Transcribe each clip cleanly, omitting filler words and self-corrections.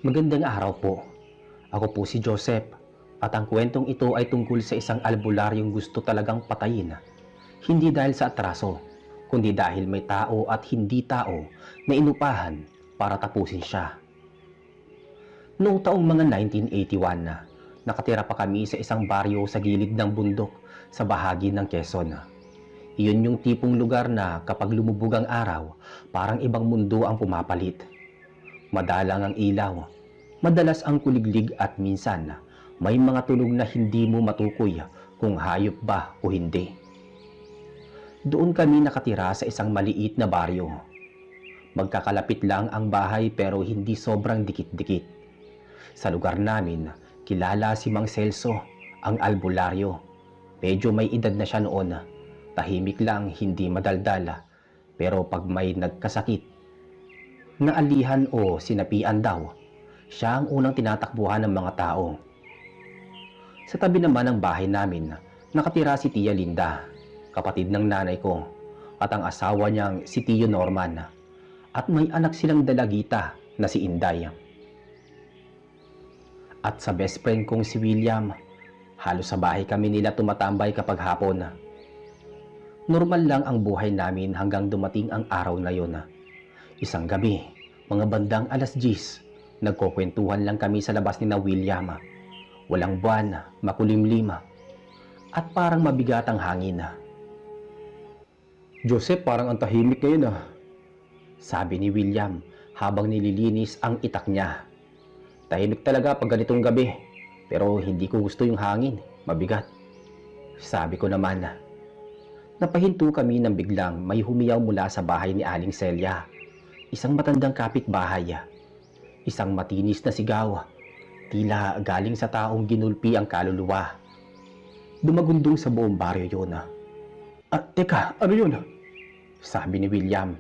Magandang araw po. Ako po si Joseph at ang kwentong ito ay tungkol sa isang albularyong gusto talagang patayin. Hindi dahil sa atraso, kundi dahil may tao at hindi tao na inupahan para tapusin siya. Noong taong mga 1981 nakatira pa kami sa isang baryo sa gilid ng bundok sa bahagi ng Quezon. Iyon yung tipong lugar na kapag lumubog ang araw, parang ibang mundo ang pumapalit. Madalang ang ilaw, madalas ang kuliglig at minsan may mga tunog na hindi mo matukoy kung hayop ba o hindi. Doon kami nakatira sa isang maliit na baryo. Magkakalapit lang ang bahay pero hindi sobrang dikit-dikit. Sa lugar namin, kilala si Mang Celso, ang albularyo. Medyo may edad na siya noon. Tahimik lang, hindi madaldal. Pero pag may nagkasakit, naalihan o sinapian daw, siya ang unang tinatakbuhan ng mga tao. Sa tabi naman ng bahay namin, nakatira si Tia Linda, kapatid ng nanay ko, at ang asawa niyang si Tio Norman, at may anak silang dalagita na si Inday. At sa best friend kong si William, halos sa bahay kami nila tumatambay kapag hapon. Normal lang ang buhay namin hanggang dumating ang araw na yon. Isang gabi, mga bandang 10:00, nagkukwentuhan lang kami sa labas ni na William. Walang buwan, makulimlim, at parang mabigat ang hangin. Joseph, parang ang tahimik ngayon ah. Sabi ni William habang nililinis ang itak niya. Tahimik talaga pag ganitong gabi, pero hindi ko gusto yung hangin, mabigat. Sabi ko naman. Napahinto kami nang biglang may humiyaw mula sa bahay ni Aling Celia. Isang matandang kapitbahay. Isang matinis na sigaw. Tila galing sa taong ginulpi ang kaluluwa. Dumagundong sa buong baryo yun. Teka, ano yun? Sabi ni William.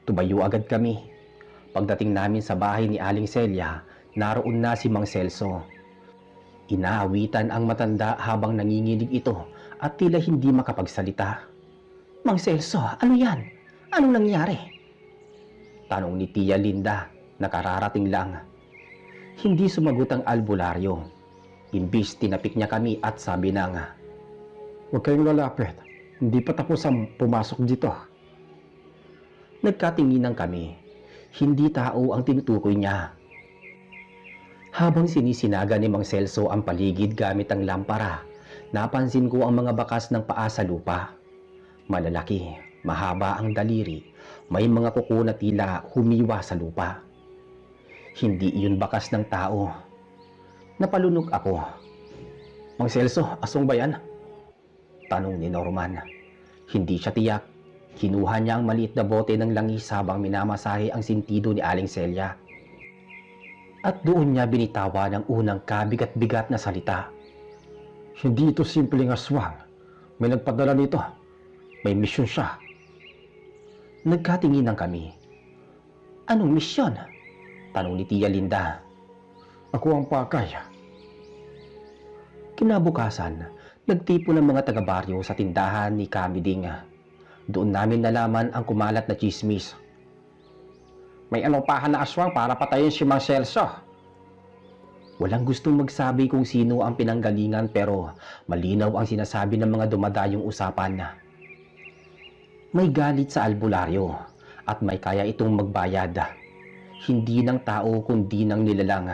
Tumayo agad kami. Pagdating namin sa bahay ni Aling Celia, naroon na si Mang Celso. Inaawitan ang matanda habang nanginginig ito at tila hindi makapagsalita. Mang Celso, ano yan? Anong nangyari? Tanong ni Tia Linda, nakararating lang. Hindi sumagot ang albularyo. Imbis tinapik niya kami at sabi na nga, Huwag kayong lalapit. Hindi pa tapos ang pumasok dito. Nagkatinginan kami. Hindi tao ang tinutukoy niya. Habang sinisinaga ni Mang Celso ang paligid gamit ang lampara, napansin ko ang mga bakas ng paa sa lupa. Malalaki, mahaba ang daliri, may mga kuko na tila humiwa sa lupa. Hindi iyon bakas ng tao. Napalunok ako. Mang Celso, asong ba yan? Tanong ni Norman. Hindi siya tiyak. Kinuha niya ang maliit na bote ng langis habang minamasahe ang sintido ni Aling Celia. At doon niya binitawan ang unang kabigat-bigat na salita. Hindi ito simpleng aswang. May nagpadala nito. May misyon siya. Nagkatinginan kami. Anong misyon? Tanong ni Tia Linda. Ako ang pakay. Kinabukasan, nagtipo ng mga taga-baryo sa tindahan ni Kamiding. Doon namin nalaman ang kumalat na chismis. May anupahan na aswang para patayin si Mang Celso. Walang gustong magsabi kung sino ang pinanggalingan pero malinaw ang sinasabi ng mga dumadayong usapan. May galit sa albularyo at may kaya itong magbayad. Hindi ng tao kundi ng nilalang.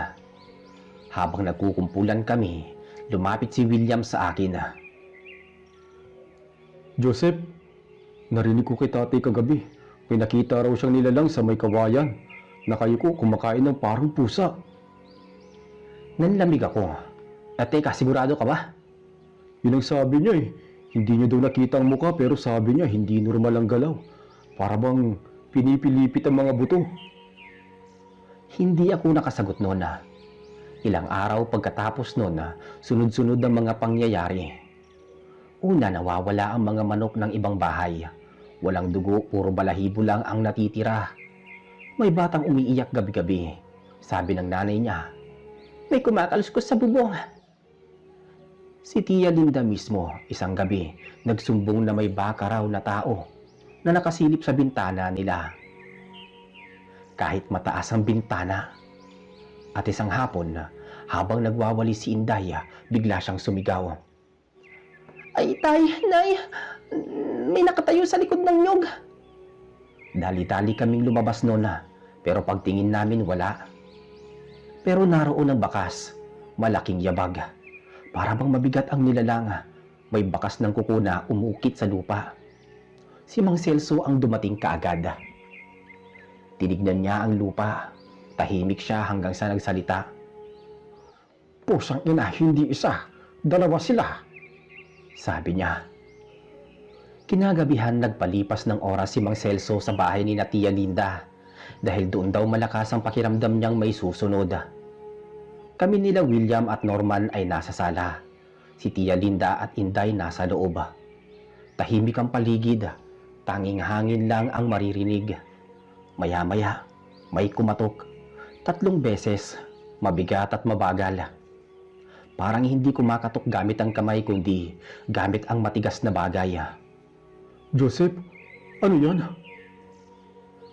Habang nagkukumpulan kami, lumapit si William sa akin. Joseph, narinig ko kay tatay kagabi. May nakita raw siyang nilalang sa may kawayan. Nakayuko kumakain ng parang pusa. Nanlamig ako. Teka, sigurado ka ba? Yun ang sabi niya eh. Hindi niya daw nakita ang muka pero sabi niya hindi normal ang galaw. Para bang pinipilipit ang mga buto. Hindi ako nakasagot noon. Ilang araw pagkatapos noon, sunod-sunod ang mga pangyayari. Una, nawawala ang mga manok ng ibang bahay. Walang dugo, puro balahibo lang ang natitira. May batang umiiyak gabi-gabi. Sabi ng nanay niya, may kumakaluskos sa bubong. Si Tia Linda mismo, isang gabi, nagsumbong na may baka raw na tao na nakasilip sa bintana nila. Kahit mataas ang bintana, At isang hapon, habang nagwawali si Inday, bigla siyang sumigaw. Ay, tay, nay, may nakatayo sa likod ng nyog. Dali-dali kaming lumabas noon, pero pagtingin namin wala. Pero naroon ang bakas, malaking yabag. Para bang mabigat ang nilalang, may bakas ng kuko na umukit sa lupa. Si Mang Celso ang dumating kaagad. Tinignan niya ang lupa. Tahimik siya hanggang sa nagsalita. Pusang ina, hindi isa, dalawa sila. Sabi niya. Kinagabihan nagpalipas ng oras si Mang Celso sa bahay ni Tia Linda dahil doon daw malakas ang pakiramdam niyang may susunod. Kami nila William at Norman ay nasa sala. Si Tia Linda at Inday nasa loob. Tahimik ang paligid, tanging hangin lang ang maririnig. Maya-maya, may kumatok. 3 beses, mabigat at mabagal. Parang hindi kumakatok gamit ang kamay kundi gamit ang matigas na bagay. Joseph, ano yan?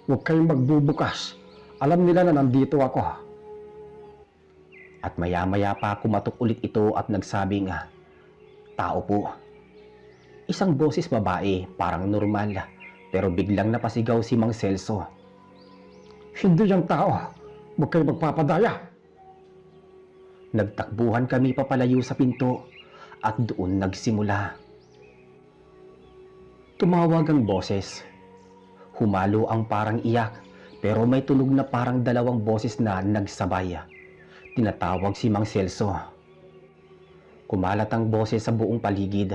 Huwag kayong magbubukas. Alam nila na nandito ako. At maya-maya pa kumatok ulit ito at nagsabing, tao po. Isang boses babae, parang normal, pero biglang napasigaw si Mang Celso. Hindi yan tao. Huwag kayong magpapadaya. Nagtakbuhan kami papalayo sa pinto at doon nagsimula. Tumawag ang boses. Humalo ang parang iyak pero may tunog na parang 2 boses na nagsabay. Tinatawag si Mang Celso. Kumalat ang boses sa buong paligid.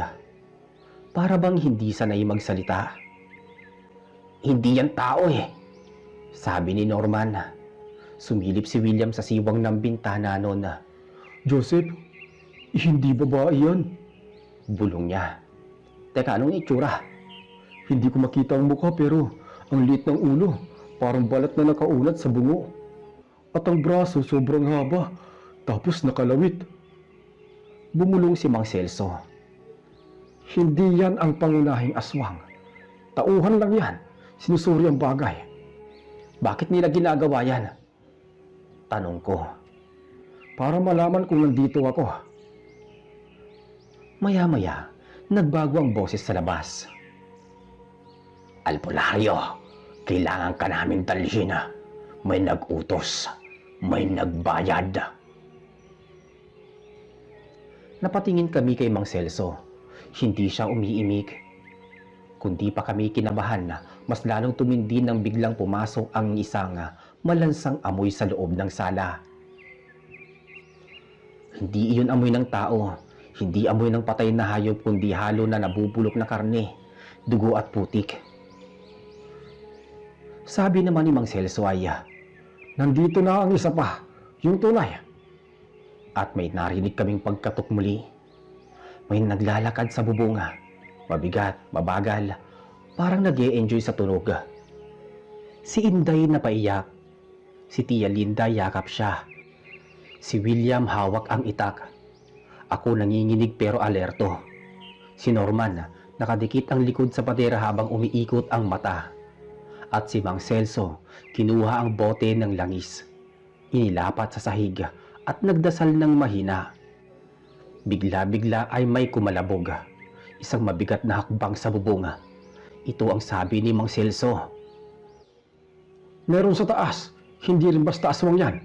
Para bang hindi sanay magsalita. Hindi yan tao sabi ni Norman. Sumilip si William sa siwang ng bintana noon. Joseph, hindi babae yan. Bulong niya. Teka, anong itsura? Hindi ko makita ang mukha pero ang liit ng ulo, parang balat na nakaulat sa bungo. At ang braso sobrang haba, tapos nakalawit. Bumulong si Mang Celso. Hindi yan ang pangunahing aswang. Tauhan lang yan, sinusuri ang bagay. Bakit nila ginagawa yan? Tanong ko. Para malaman kung nandito ako. Maya-maya, nagbago ang boses sa labas. Albularyo, kailangan ka namin dalhin. May nag-utos, may nagbayad. Napatingin kami kay Mang Celso. Hindi siya umiimik. Kundi pa kami kinabahan na mas lalong tumindi nang biglang pumasok ang isang malansang amoy sa loob ng sala. Hindi iyon amoy ng tao, hindi amoy ng patay na hayop kundi halo na nabubulok na karne, dugo at putik. Sabi naman ni Mang Celso ay, nandito na ang isa pa, yung tunay. At may narinig kaming pagkatok muli. May naglalakad sa bubunga, mabigat, mabagal, parang nag-e-enjoy sa tunog. Si Inday napaiyak, si Tia Linda yakap siya. Si William hawak ang itak. Ako nanginginig pero alerto. Si Norman nakadikit ang likod sa padera habang umiikot ang mata. At si Mang Celso kinuha ang bote ng langis. Inilapat sa sahig at nagdasal ng mahina. Bigla-bigla ay may kumalabog. Isang mabigat na hakbang sa bubunga. Ito ang sabi ni Mang Celso. Meron sa taas, hindi rin basta aswang yan.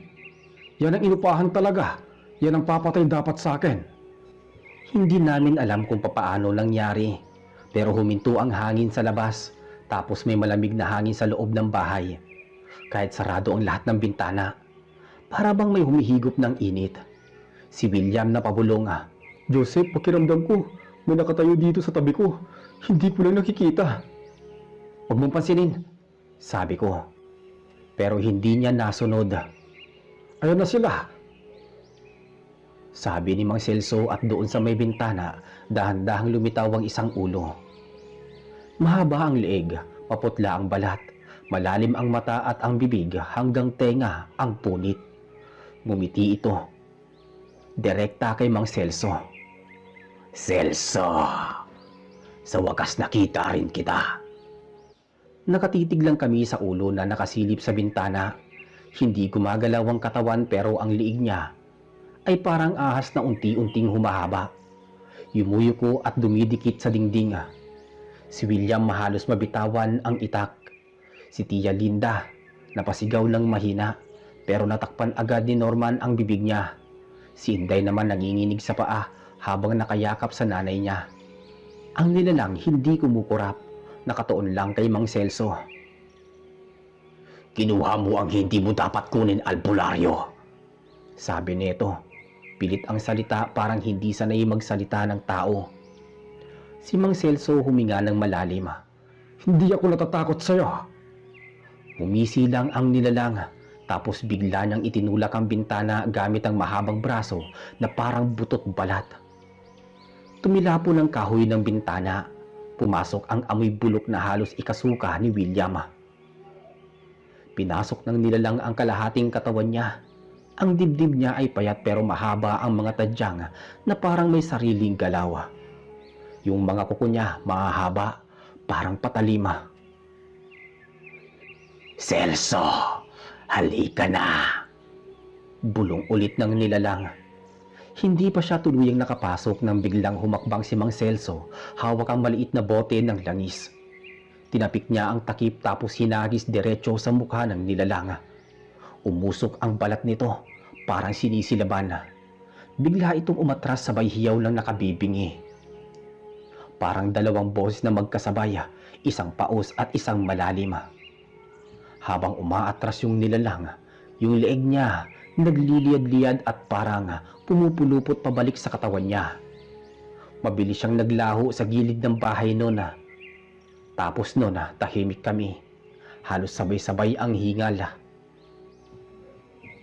Yan ang inupahan talaga. Yan ang papatay dapat sa akin. Hindi namin alam kung papaano nangyari. Pero huminto ang hangin sa labas. Tapos may malamig na hangin sa loob ng bahay. Kahit sarado ang lahat ng bintana. Para bang may humihigop ng init. Si William na pabulong. Joseph, pakiramdam ko. May nakatayo dito sa tabi ko. Hindi ko lang nakikita. Huwag mong pansinin, sabi ko. Pero hindi niya nasunod. Ayan na sila. Sabi ni Mang Celso at doon sa may bintana, dahan-dahang lumitaw ang isang ulo. Mahaba ang leeg, paputla ang balat, malalim ang mata at ang bibig hanggang tenga ang punit. Ngumiti ito. Direkta kay Mang Celso. Celso, sa wakas nakita rin kita. Nakatitig lang kami sa ulo na nakasilip sa bintana. Hindi gumagalaw ang katawan pero ang liig niya ay parang ahas na unti-unting humahaba. Yumuyuko at dumidikit sa dingding. Si William halos mabitawan ang itak. Si Tia Linda napasigaw ng mahina pero natakpan agad ni Norman ang bibig niya. Si Inday naman nanginginig sa paa habang nakayakap sa nanay niya. Ang nilalang hindi kumukurap, nakatuon lang kay Mang Celso. "Kinuha mo ang hindi mo dapat kunin, albularyo," sabi nito. Pilit ang salita, parang hindi sanay magsalita ng tao. Si Mang Celso huminga ng malalim. Hindi ako natatakot sa'yo. Humisi lang ang nilalang, tapos bigla niyang itinulak ang bintana gamit ang mahabang braso na parang butot balat. Tumilapo ng kahoy ng bintana. Pumasok ang amoy bulok na halos ikasuka ni William. Pinasok ng nilalang ang kalahating katawan niya. Ang dibdib niya ay payat pero mahaba ang mga tadyang na parang may sariling galaw. Yung mga kuko niya mahahaba, parang patalima. "Celso, halika na!" Bulong ulit ng nilalang. Hindi pa siya tuluyang nakapasok nang biglang humakbang si Mang Celso, hawak ang maliit na bote ng langis. Tinapik niya ang takip tapos hinagis diretso sa mukha ng nilalang. Umusok ang balat nito, parang sinisilaban. Bigla itong umatras sabay hiyaw ng nakabibingi. Parang dalawang boses na magkasabay, isang paos at isang malalim. Habang umaatras yung nilalang, yung leeg niya nagliliyad-liyad at parang pumupulupot pabalik sa katawan niya. Mabilis siyang naglaho sa gilid ng bahay noon. Tapos noon, tahimik kami. Halos sabay-sabay ang hingal.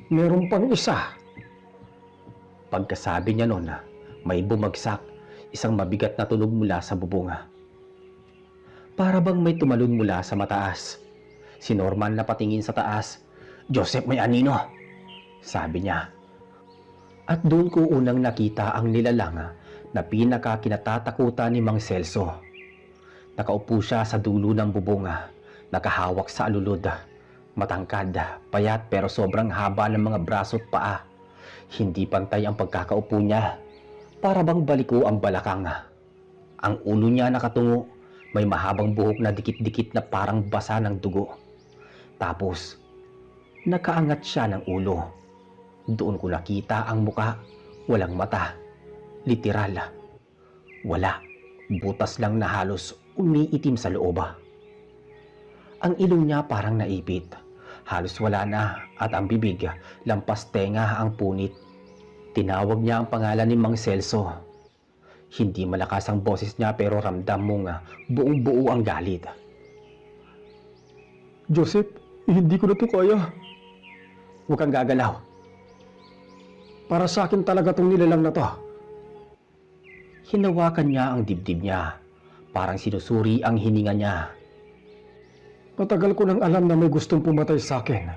Meron pang isa. Pagkasabi niya noon, may bumagsak, isang mabigat na tunog mula sa bubong. Para bang may tumalon mula sa mataas. Si Norman napatingin sa taas. "Joseph, may anino," sabi niya. At doon ko unang nakita ang nilalang na pinakakinatatakutan ni Mang Celso. Nakaupo siya sa dulo ng bubong, nakahawak sa alulod. Matangkad, payat pero sobrang haba ng mga braso at paa. Hindi pantay ang pagkakaupo niya. Para bang baliko ang balakang. Ang ulo niya nakatungo, may mahabang buhok na dikit-dikit na parang basa ng dugo. Tapos, nakaangat siya ng ulo. Doon ko nakita ang muka, walang mata. Literal. Wala. Butas lang na halos umiitim sa loob. Ang ilong niya parang naipit. Halos wala na at ang bibig, lampas tenga ang punit. Tinawag niya ang pangalan ni Mang Celso. Hindi malakas ang boses niya pero ramdam mong buong-buo ang galit. "Joseph, hindi ko na to kaya. Huwag kang gagalaw. Para sa akin talaga tong nilalang na to." Hinawakan niya ang dibdib niya. Parang sinusuri ang hininga niya. Matagal ko nang alam na may gustong pumatay sa akin.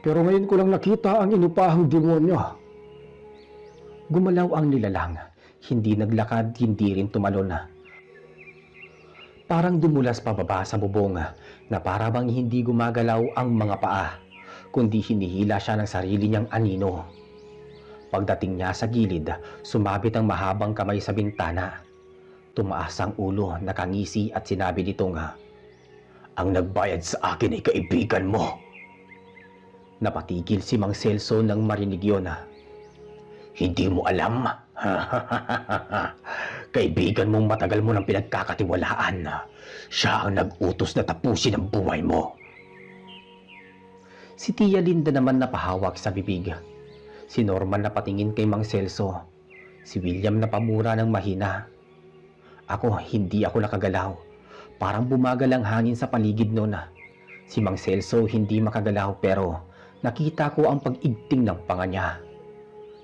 Pero ngayon ko lang nakita ang inupahang demonyo. Gumalaw ang nilalang. Hindi naglakad, hindi rin tumalon. Parang dumulas pababa sa bubong na para bang hindi gumagalaw ang mga paa, kundi hinihila siya ng sarili niyang anino. Pagdating niya sa gilid, sumabit ang mahabang kamay sa bintana. Tumaas ang ulo, nakangisi at sinabi nitong, "Ang nagbayad sa akin ay kaibigan mo." Napatigil si Mang Celso nang marinig yun. "Hindi mo alam? Kaibigan mong matagal mo nang pinagkakatiwalaan. Siya ang nag-utos na tapusin ang buhay mo." Si Tia Linda naman napahawak sa bibig. Si Norman napatingin kay Mang Celso. Si William napamura ng mahina. Ako, hindi ako nakagalaw. Parang bumagal ang hangin sa paligid noon. Si Mang Celso hindi makagalaw pero nakita ko ang pag-igting ng panga niya.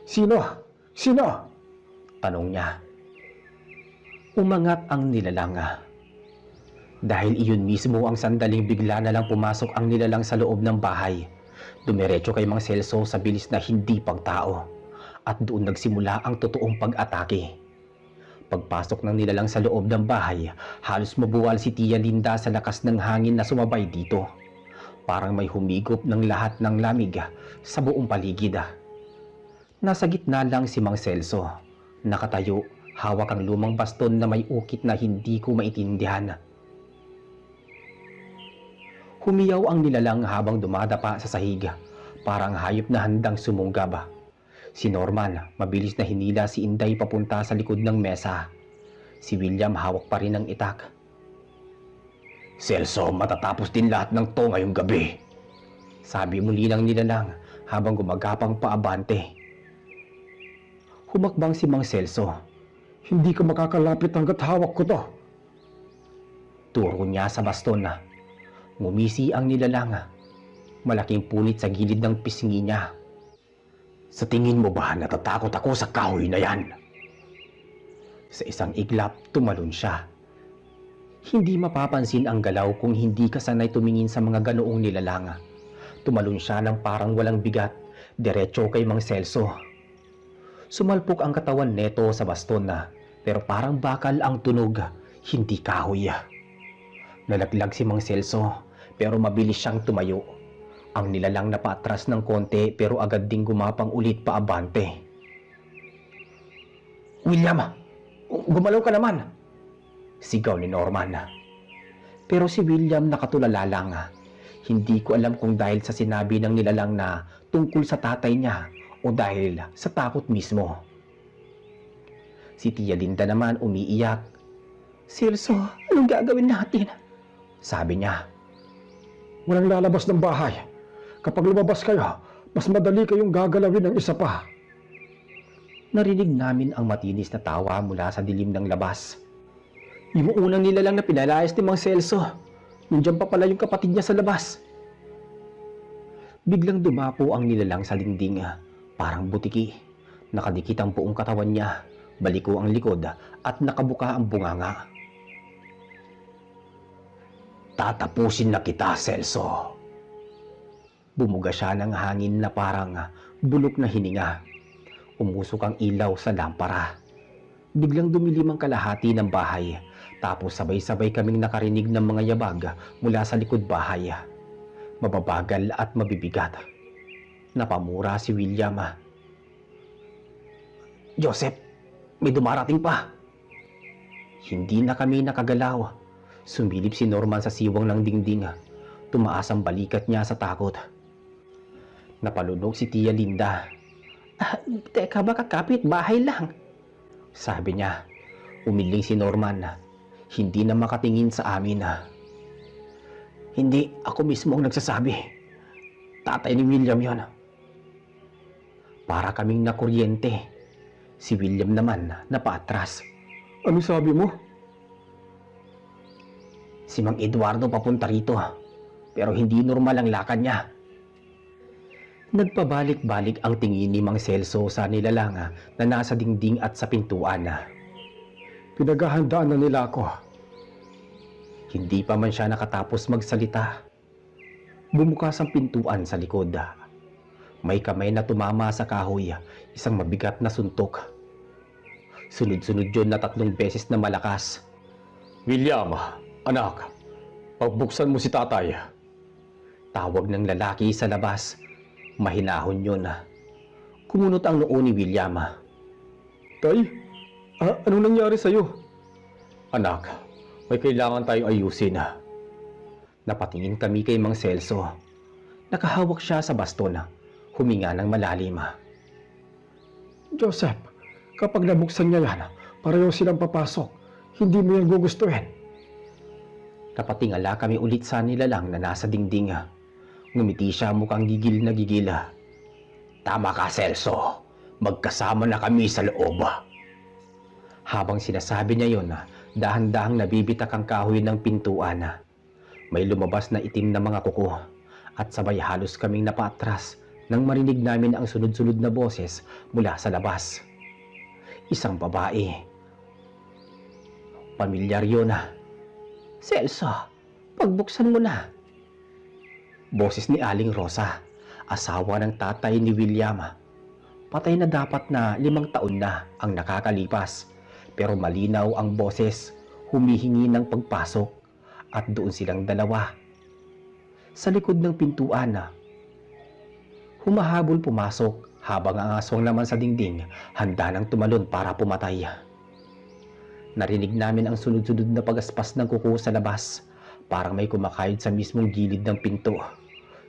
"Sino? Sino?" Tanong niya. Umangat ang nilalang. Dahil iyon mismo ang sandaling bigla na lang pumasok ang nilalang sa loob ng bahay. Dumiretso kay Mang Celso sa bilis na hindi pagtao. At doon nagsimula ang totoong pag-atake. Pagpasok ng nilalang sa loob ng bahay, halos mabuwal si Tia Linda sa lakas ng hangin na sumabay dito. Parang may humigop ng lahat ng lamig sa buong paligid. Nasa gitna lang si Mang Celso. Nakatayo, hawak ang lumang baston na may ukit na hindi ko maintindihan. Humiyaw ang nilalang habang dumadapa sa sahig. Parang hayop na handang sumunggab. Si Norman, mabilis na hinila si Inday papunta sa likod ng mesa. Si William hawak pa rin ang itak. "Celso, matatapos din lahat ng to ngayong gabi," sabi muli ng nilalang habang gumagapang paabante. Humakbang si Mang Celso. Hindi ka makakalapit hanggat hawak ko to. Turo niya sa baston. Ngumisi ang nilalang. Malaking punit sa gilid ng pisngi niya. "Sa tingin mo ba natatakot ako sa kahoy na yan?" Sa isang iglap, tumalon siya. Hindi mapapansin ang galaw kung hindi ka sanay tumingin sa mga ganoong nilalang. Tumalon siya ng parang walang bigat, diretso kay Mang Celso. Sumalpok ang katawan neto sa baston pero parang bakal ang tunog, hindi kahoy. Nalaglag si Mang Celso pero mabilis siyang tumayo. Ang nilalang na paatras ng konti pero agad ding gumapang ulit paabante. "William, gumalaw ka naman!" sigaw ni Norman. Pero si William nakatulala lang. Hindi ko alam kung dahil sa sinabi ng nilalang na tungkol sa tatay niya o dahil sa takot mismo. Si Tia Linda naman umiiyak. "Celso, anong gagawin natin?" sabi niya. Walang lalabas ng bahay. Kapag lumabas kayo, mas madali kayong gagalawin ng isa pa. Narinig namin ang matinis na tawa mula sa dilim ng labas. Yung unang nilalang na pinalayas ni Mang Celso. Nandiyan pa pala yung kapatid niya sa labas. Biglang dumapo ang nilalang sa dingding. Parang butiki. Nakadikit ang buong katawan niya. Baliko ang likod at nakabuka ang bunganga. "Tatapusin na kita, Celso." Bumuga siya ng hangin na parang bulok na hininga. Umusok ang ilaw sa lampara. Biglang dumilim ang kalahati ng bahay. Tapos sabay-sabay kaming nakarinig ng mga yabag mula sa likod bahay. Mababagal at mabibigat. Napamura si William. "Joseph, may dumarating pa." Hindi na kami nakagalaw. Sumilip si Norman sa siwang ng dingding. Tumaas ang balikat niya sa takot. Napalunog si Tia Linda. Teka, baka kapit bahay lang," sabi niya. Umiling si Norman. Hindi na makatingin sa amin. "Hindi, ako mismo ang nagsasabi. Tatay ni William yon." Para kaming nakuryente. Si William naman napaatras. Ano sabi mo? "Si Mang Eduardo papunta rito, pero hindi normal ang lakad niya." Nagpabalik-balik ang tingin ni Mang Celso sa nilalang na nasa dingding at sa pintuan. Pinaghahandaan na nila ako. Hindi pa man siya nakatapos magsalita. Bumukas ang pintuan sa likod. May kamay na tumama sa kahoy, isang mabigat na suntok. Sunod-sunod yun na 3 beses na malakas. William, anak, pagbuksan mo si tatay. Tawag ng lalaki sa labas. Mahinahon yun. Kumunot ang noo ni William. Tay, anong nangyari sa'yo? "Anak, may kailangan tayong ayusin." Napatingin kami kay Mang Celso. Nakahawak siya sa baston. Huminga ng malalim. Joseph, kapag nabuksan niya yan, pareho silang papasok. Hindi mo yan gugustuhin. Napatingala kami ulit sa nilalang na nasa dingding. Ngumiti siya mukhang gigil na gigil. "Tama ka, Celso. Magkasama na kami sa loob." Habang sinasabi niya yon, dahan-dahang nabibitak ang kahoy ng pintuan. May lumabas na itim na mga kuko at sabay halos kaming napaatras nang marinig namin ang sunod-sunod na boses mula sa labas. Isang babae. Pamilyar yun. "Celso, pagbuksan mo na." Boses ni Aling Rosa, asawa ng tatay ni William. Patay na dapat na 5 taon na ang nakakalipas, pero malinaw ang boses, humihingi ng pagpasok, at doon silang dalawa. sa likod ng pintuan. Humahabol pumasok habang ang aswang naman sa dingding handa nang tumalon para pumatay. Narinig namin ang sunod-sunod na pagaspas ng kuko sa labas, parang may kumakayod sa mismong gilid ng pinto.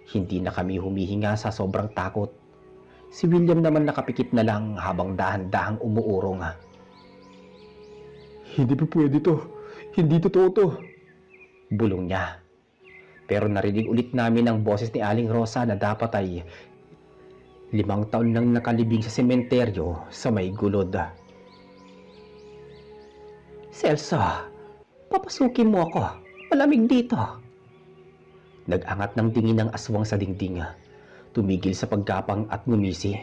Hindi na kami humihinga sa sobrang takot. Si William naman nakapikit na lang habang dahan-dahang umuurong. Hindi pa pwede to. Hindi totoo to. Bulong niya. Pero narinig ulit namin ang boses ni Aling Rosa na dapat ay 5 taon nang nakalibing sa sementeryo sa may gulod. Celso, papasukin mo ako. Malamig dito. Nag-angat ng tingin ng aswang sa dingding. Tumigil sa paggapang at ngumisi.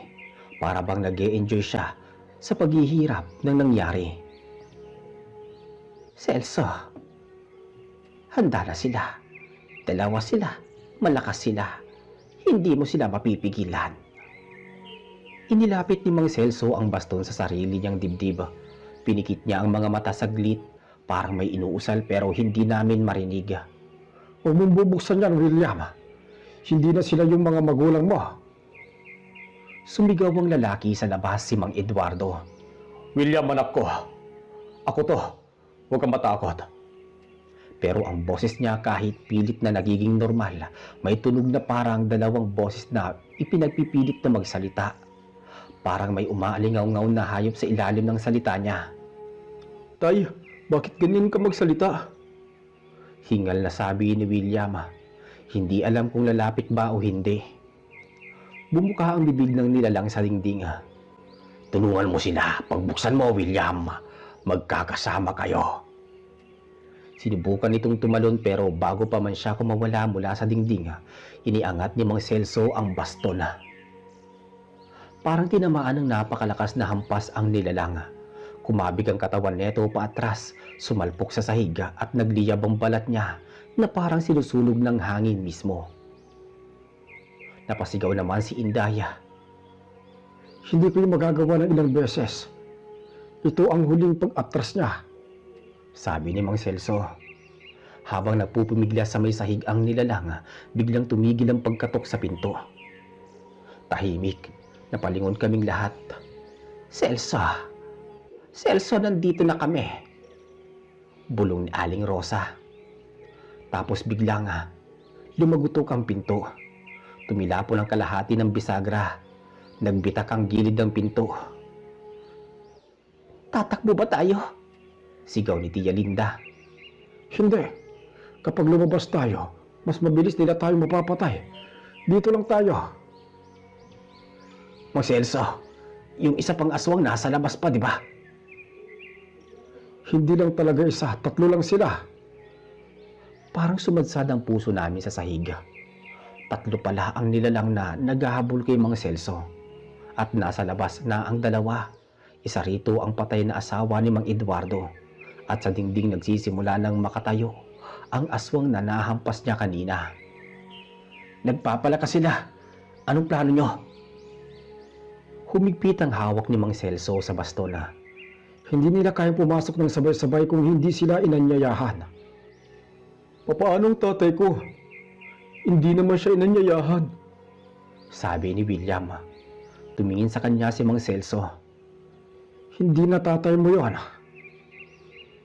Para bang nag-e-enjoy siya sa paghihirap ng nangyari. Celso, handa na sila. Dalawa sila. Malakas sila. Hindi mo sila mapipigilan. Inilapit ni Mang Celso ang baston sa sarili niyang dibdib. Pinikit niya ang mga mata saglit. Parang may inuusal pero hindi namin marinig. Huwag mong bubuksan yan, William. Hindi na sila yung mga magulang mo. Sumigaw ang lalaki sa labas si Mang Eduardo. William, anak ko. Ako to. Huwag kang matakot. Pero ang boses niya kahit pilit na nagiging normal, may tunog na parang dalawang boses na ipinagpipilit na magsalita. Parang may umaalingaw-ngaw na hayop sa ilalim ng salita niya. Tay, bakit ganyan ka magsalita? Hingal na sabi ni William. Hindi alam kung lalapit ba o hindi. Bumuka ang bibig ng nilalang sa dingding. Tulungan mo sila. Pagbuksan mo, William. Magkakasama kayo. Sinubukan nitong tumalon pero bago pa man siya kumawala mula sa dingding, iniangat ni Mang Celso ang baston. Parang tinamaan ng napakalakas na hampas ang nilalang. Kumabig ang katawan neto paatras, sumalpok sa sahig at nagliyab ang balat niya na parang sinusunog ng hangin mismo. Napasigaw naman si Indaya. Hindi ko yung magagawa ng ilang beses. Ito ang huling pag-atras niya. Sabi ni Mang Celso. Habang nagpupumigla sa may sahig ang nilalang, biglang tumigil ang pagkatok sa pinto. Tahimik, napalingon kaming lahat. Celso! Celso, nandito na kami! Bulong ni Aling Rosa. Tapos biglang lumagutok ang pinto. Tumilapon ang kalahati ng bisagra. Nagbitak ang gilid ng pinto. Tatakbo ba tayo? Sigaw ni Tia Linda. Hindi. Kapag lumabas tayo, mas mabilis nila tayo mapapatay. Dito lang tayo. Mang Celso, yung isa pang aswang nasa labas pa, di ba? Hindi lang talaga isa, 3 lang sila. Parang sumadsad ang puso namin sa sahig. 3 pala ang nilalang na naghahabol kay Mang Celso. At nasa labas na ang 2. Isa rito ang patay na asawa ni Mang Eduardo. At sa dingding nagsisimula ng makatayo ang aswang na nahampas niya kanina. Nagpapalakas sila. Anong plano nyo? Humigpit ang hawak ni Mang Celso sa baston. Hindi nila kayang pumasok ng sabay-sabay kung hindi sila inanyayahan. Papaanong tatay ko? Hindi naman siya inanyayahan. Sabi ni William. Tumingin sa kanya si Mang Celso. Hindi na tatay mo yun.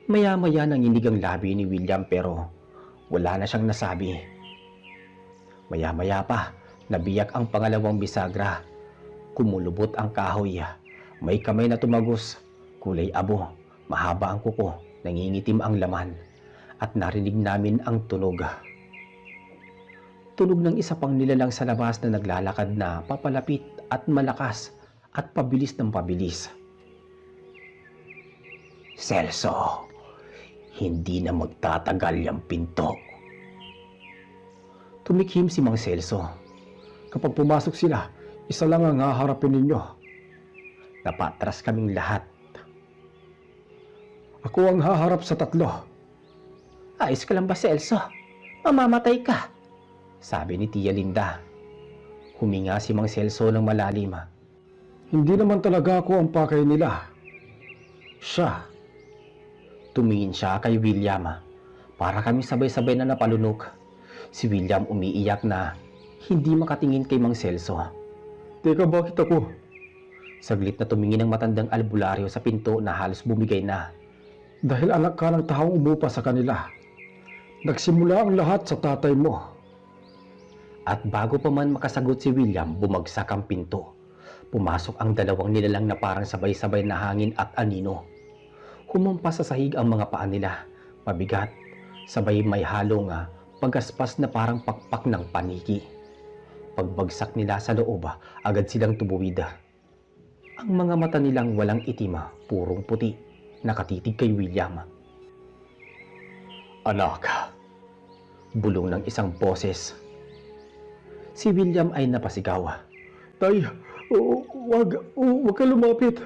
Maya-maya nanginig ang labi ni William pero wala na siyang nasabi. Maya-maya pa, nabiyak ang pangalawang bisagra. Kumulubot ang kahoy. May kamay na tumagos. Kulay abo, mahaba ang kuko, nangingitim ang laman. At narinig namin ang tunog. Tunog ng isa pang nilalang sa labas na naglalakad na papalapit at malakas at pabilis ng pabilis. Celso, hindi na magtatagal yung pinto. Tumikhim si Mang Celso. Kapag pumasok sila, isa lang ang haharapin ninyo. Napatras kaming lahat. Ako ang haharap sa 3. Ayos ka lang ba, Celso? Mamamatay ka, sabi ni Tia Linda. Huminga si Mang Celso ng malalim. Hindi naman talaga ako ang pakay nila. Siya. Tumingin siya kay William. Para kami sabay-sabay na napalunok. Si William umiiyak na hindi makatingin kay Mang Celso. Teka, bakit ako? Saglit na tumingin ang matandang albularyo sa pinto na halos bumigay na. Dahil anak ka ng taong umupa sa kanila. Nagsimula ang lahat sa tatay mo. At bago pa man makasagot si William, bumagsak ang pinto. Pumasok ang dalawang nilalang na parang sabay-sabay na hangin at anino. Humampas sa sahig ang mga paa nila, mabigat, sabay may halong pagaspas na parang pakpak ng paniki. Pagbagsak nila sa loob, agad silang tubuwid. Ang mga mata nilang walang itima, purong puti, nakatitig kay William. Anak, bulong ng isang boses. Si William ay napasigaw. Tay, wag ka lumapit.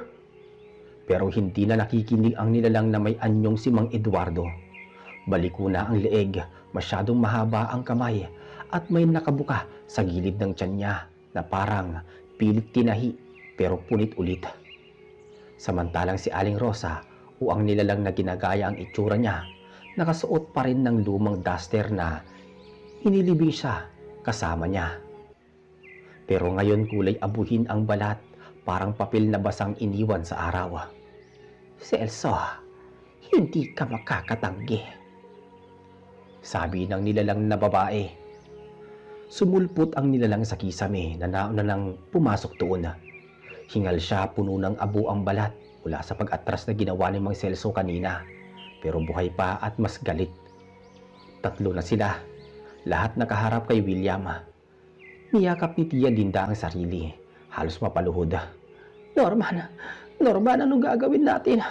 Pero hindi na nakikinig ang nilalang na may anyong si Mang Eduardo. Baliko na ang leeg, masyadong mahaba ang kamay, at may nakabuka sa gilid ng tiyan niya na parang pilit tinahi pero punit ulit. Samantalang si Aling Rosa o ang nilalang na ginagaya ang itsura niya, nakasuot pa rin ng lumang duster na inilibing siya kasama niya. Pero ngayon kulay abuhin ang balat, parang papel na basang iniwan sa araw. Celso, hindi ka makakatanggi, sabi ng nilalang na babae. Sumulpot ang nilalang sa kisame na nauna nang pumasok doon. Hingal siya, puno ng abo ang balat mula sa pag-atras na ginawa ni Mang Celso kanina. Pero buhay pa at mas galit. Tatlo na sila, lahat nakaharap kay William. Niyakap ni Tia Linda ang sarili, halos mapaluhod. Norman, anong gagawin natin?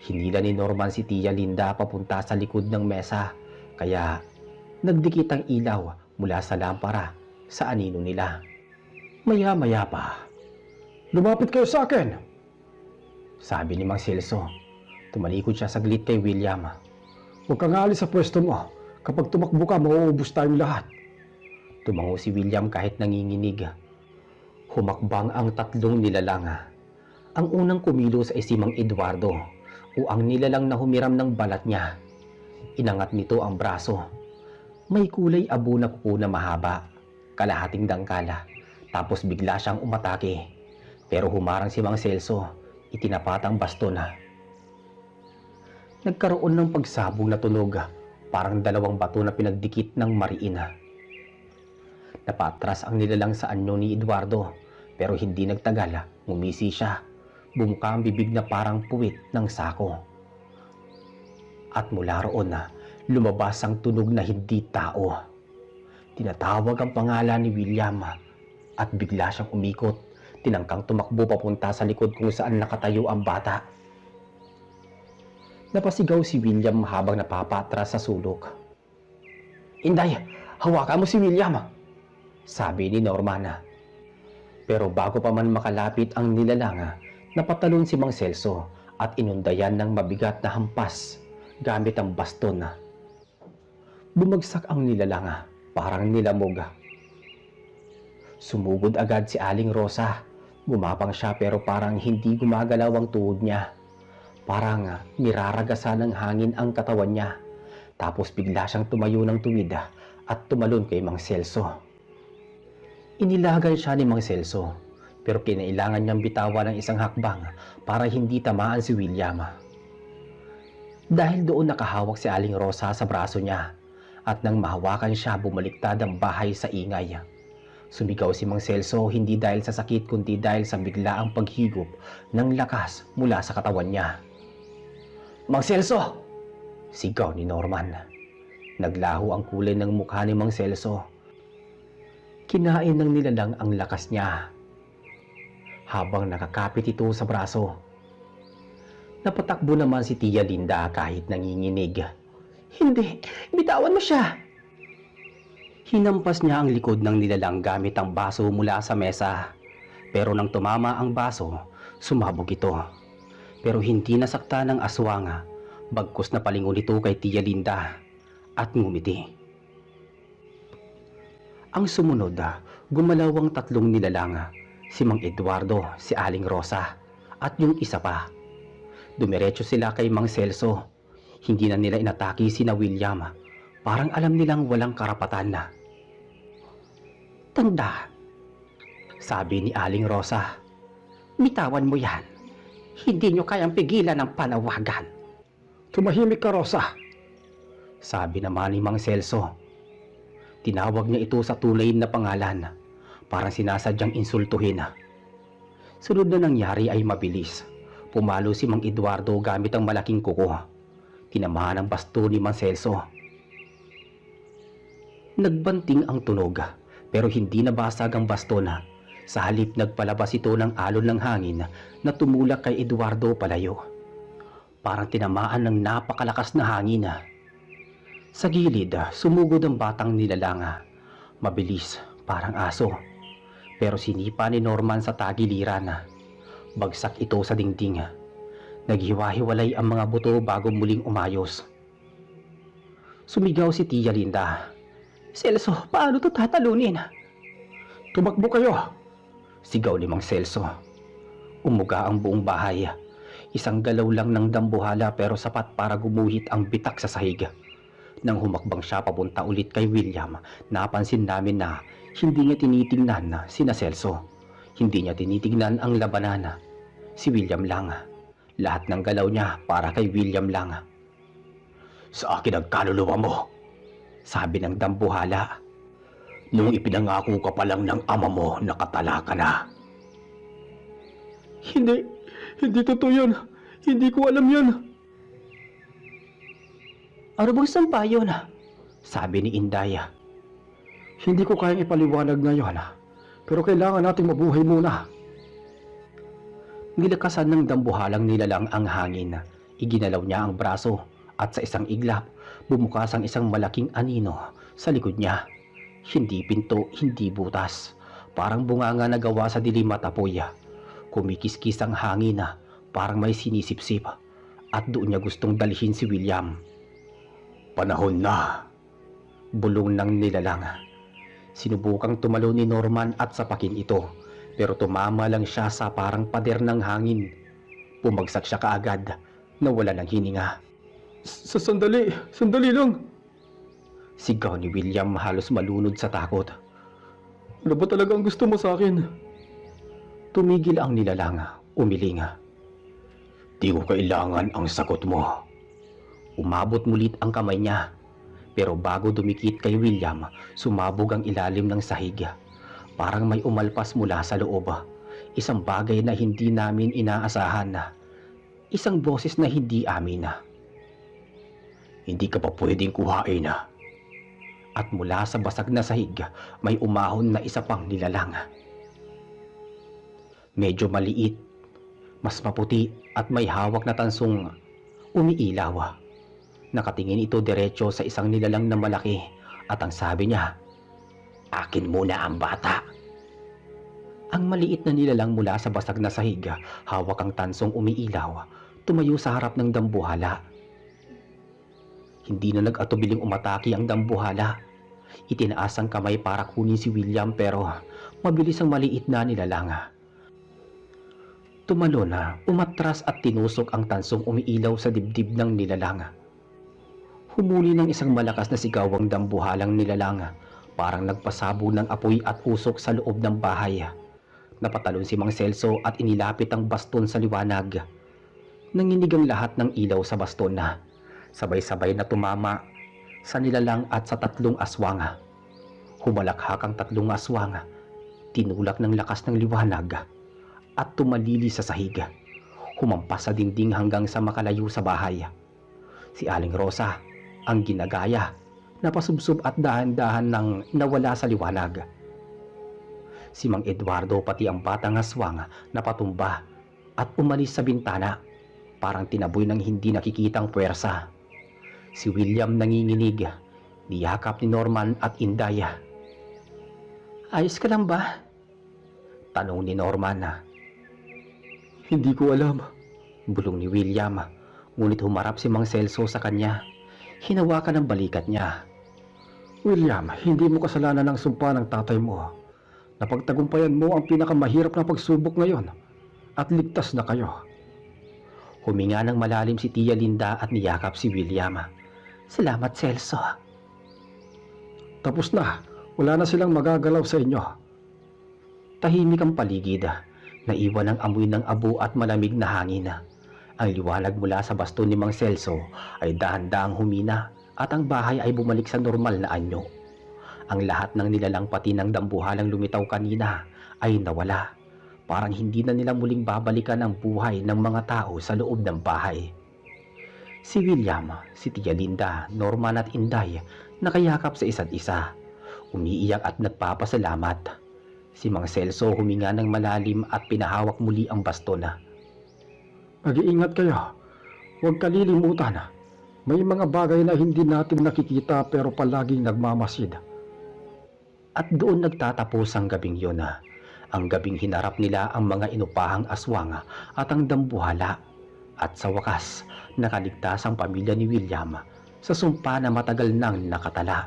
Hinila ni Norman si Tia Linda papunta sa likod ng mesa, kaya nagdikit ang ilaw mula sa lampara sa anino nila. Maya-maya pa, Lumapit kayo sa akin. sabi ni Mang Celso. Tumalikod siya saglit kay William. Huwag kang aalis sa pwesto mo. Kapag tumakbo ka, mauubos tayong lahat. Tumango si William kahit nanginginig. Humakbang ang tatlong nilalang. Ang unang kumilos ay si Mang Eduardo o ang nilalang na humiram ng balat niya. Inangat nito ang braso. May kulay abo na kuko na mahaba, kalahating dangkala, tapos bigla siyang umatake. Pero humarang si Mang Celso, itinapat ang baston. Nagkaroon ng pagsabog na tunog, parang dalawang bato na pinagdikit ng mariin. Napatras ang nilalang sa anyo ni Eduardo, pero hindi nagtagal, ngumisi siya. Bumuka ang bibig na parang puwit ng sako. At mula roon lumabas ang tunog na hindi tao. Tinatawag ang pangalan ni William at bigla siyang umikot, tinangkang tumakbo papunta sa likod kung saan nakatayo ang bata. Napasigaw si William habang napapatras sa sulok. Inday, hawakan mo si William, sabi ni Norman. Pero bago pa man makalapit ang nilalang, napatalon si Mang Celso at inundayan ng mabigat na hampas gamit ang baston. Bumagsak ang nilalang, parang nilamog. Sumugod agad si Aling Rosa. Gumapang siya pero parang hindi gumagalaw ang tuhod niya. Parang niraragasan ng hangin ang katawan niya. Tapos bigla siyang tumayo ng tuwid at tumalon kay Mang Celso. Inilagan siya ni Mang Celso, pero kinailangan niyang bitawan ng isang hakbang para hindi tamaan si William. Dahil doon nakahawak si Aling Rosa sa braso niya, at nang mahawakan siya, bumaliktad ang bahay sa ingay. Sumigaw si Mang Celso hindi dahil sa sakit kundi dahil sa biglaang paghigop ng lakas mula sa katawan niya. Mang Celso! Sigaw ni Norman. Naglaho ang kulay ng mukha ni Mang Celso. Kinain ng nilalang ang lakas niya habang nakakapit ito sa braso. Napatakbo naman si Tia Linda kahit nanginginig. Hindi, bitawan mo siya! Hinampas niya ang likod ng nilalang gamit ang baso mula sa mesa. Pero nang tumama ang baso, sumabog ito. Pero hindi nasakta ng aswang, bagkus na palingon ito kay Tia Linda at ngumiti. Ang sumunod, gumalaw ang tatlong nilalang, si Mang Eduardo, si Aling Rosa, at yung isa pa. Dumiretso sila kay Mang Celso. Hindi na nila inatake sina William. Parang alam nilang walang karapatan na. Tanda, sabi ni Aling Rosa. Bitawan mo yan. Hindi nyo kayang pigilan ang panawagan. Tumahimik ka, Rosa. Sabi naman ni Mang Celso. Tinawag niya ito sa tunay na pangalan. Parang sinasadyang insultuhin. Sunod na nangyari ay mabilis. Pumalo si Mang Eduardo gamit ang malaking kuko. Tinamahan ang basto ni Mang Celso. Nagbanting ang tunog, pero hindi nabasag ang baston. Sa halip nagpalabas ito ng alon ng hangin na tumulak kay Eduardo palayo. Parang tinamaan ng napakalakas na hangin. Sa gilid, sumugod ang batang nilalang. Mabilis, parang aso. Pero sinipa ni Norman sa tagiliran. Bagsak ito sa dingding. Naghiwa-hiwalay ang mga buto bago muling umayos. Sumigaw si Tia Linda. Celso, paano to tatalunin? Tumakbo kayo. Sigaw ni Mang Celso. Umuga ang buong bahay. Isang galaw lang ng dambuhala pero sapat para gumuhit ang bitak sa sahig. Nang humakbang siya papunta ulit kay William, napansin namin na hindi niya tinitingnan sina Celso. Hindi niya tinitingnan ang labanan. Si William lang. Lahat ng galaw niya para kay William lang. Sa akin ang kaluluwa mo, sabi ng dambuhala. Nung ipinangako ka pa lang ng ama mo, nakatala ka na. Hindi totoo yan. Hindi ko alam yan. Ano bang sampa yun? Sabi ni Indaya. Hindi ko kayang ipaliwanag ngayon, pero kailangan nating mabuhay muna. Nilakasan ng dambuhalang nilalang ang hangin. Iginalaw niya ang braso at sa isang iglap, bumukas ang isang malaking anino sa likod niya. Hindi pinto, hindi butas. Parang bunganga na gawa sa dilim at apoy. Kumikiskis ang hangin, parang may sinisipsip. At doon niya gustong dalhin si William. Panahon na, bulong ng nilalang. Sinubukang tumalo ni Norman at sapakin ito, pero tumama lang siya sa parang pader ng hangin. Pumagsak siya kaagad, nawala ng hininga. Sandali lang. Sigaw ni William halos malunod sa takot. Ano ba talaga ang gusto mo sa akin? Tumigil ang nilalang, umiling. Di ko kailangan ang sagot mo. Umabot mulit ang kamay niya, pero bago dumikit kay William, sumabog ang ilalim ng sahig. Parang may umalpas mula sa loob. Isang bagay na hindi namin inaasahan. Isang boses na hindi amin. Hindi ka pa pwedeng kuhain. At mula sa basag na sahig, may umahon na isa pang nilalang. Medyo maliit, mas maputi at may hawak na tansong umiilaw. Nakatingin ito diretso sa isang nilalang na malaki at ang sabi niya, "Akin muna ang bata." Ang maliit na nilalang mula sa basag na sahig, hawak ang tansong umiilaw, tumayo sa harap ng dambuhala. Hindi na nag-atubiling umatake ang dambuhala. Itinaas ang kamay para kunin si William pero mabilis ang maliit na nilalang. Tumalon na, umatras at tinusok ang tansong umiilaw sa dibdib ng nilalang. Humuli ng isang malakas na sigaw ang dambuhalang nilalang. Parang nagpasabo ng apoy at usok sa loob ng bahay. Napatalon si Mang Celso at inilapit ang baston sa liwanag. Nanginig ang lahat ng ilaw sa baston na sabay-sabay na tumama sa nilalang at sa tatlong aswang. Humalakhak ang tatlong aswang, tinulak ng lakas ng liwanag at tumalili sa sahig. Humampas sa dingding hanggang sa makalayo sa bahay. Si Aling Rosa ang ginagaya, napasubsob at dahan-dahan nang nawala sa liwanag. Si Mang Eduardo pati ang batang aswang napatumba at umalis sa bintana, parang tinaboy ng hindi nakikitang puwersa. Si William nanginginig, niyakap ni Norman at Indaya. Ayos ka lang ba? Tanong ni Norman. Hindi ko alam. Bulong ni William, ngunit humarap si Mang Celso sa kanya. Hinawakan ang balikat niya. William, hindi mo kasalanan ang sumpa ng tatay mo. Napagtagumpayan mo ang pinakamahirap na pagsubok ngayon at ligtas na kayo. Huminga ng malalim si Tia Linda at niyakap si William. Salamat, Celso. Tapos na. Wala na silang magagalaw sa inyo. Tahimik ang paligid, naiwan ang amoy ng abo at malamig na hangin. Ang liwanag mula sa baston ni Mang Celso ay dahan-dahang humina at ang bahay ay bumalik sa normal na anyo. Ang lahat ng nilalang pati ng dambuhalang lumitaw kanina ay nawala. Parang hindi na nila muling babalikan ang buhay ng mga tao sa loob ng bahay. Si William, si Tia Linda, Norman at Inday nakayakap sa isa't isa. Umiiyak at nagpapasalamat. Si Mang Celso huminga ng malalim at pinahawak muli ang baston. Mag-iingat kayo. Huwag kalilimutan. May mga bagay na hindi natin nakikita pero palaging nagmamasid. At doon nagtatapos ang gabing yun. Ang gabing hinarap nila ang mga inupahang aswang at ang dambuhala. At sa wakas, nakaligtas ang pamilya ni William sa sumpa na matagal nang nakatala.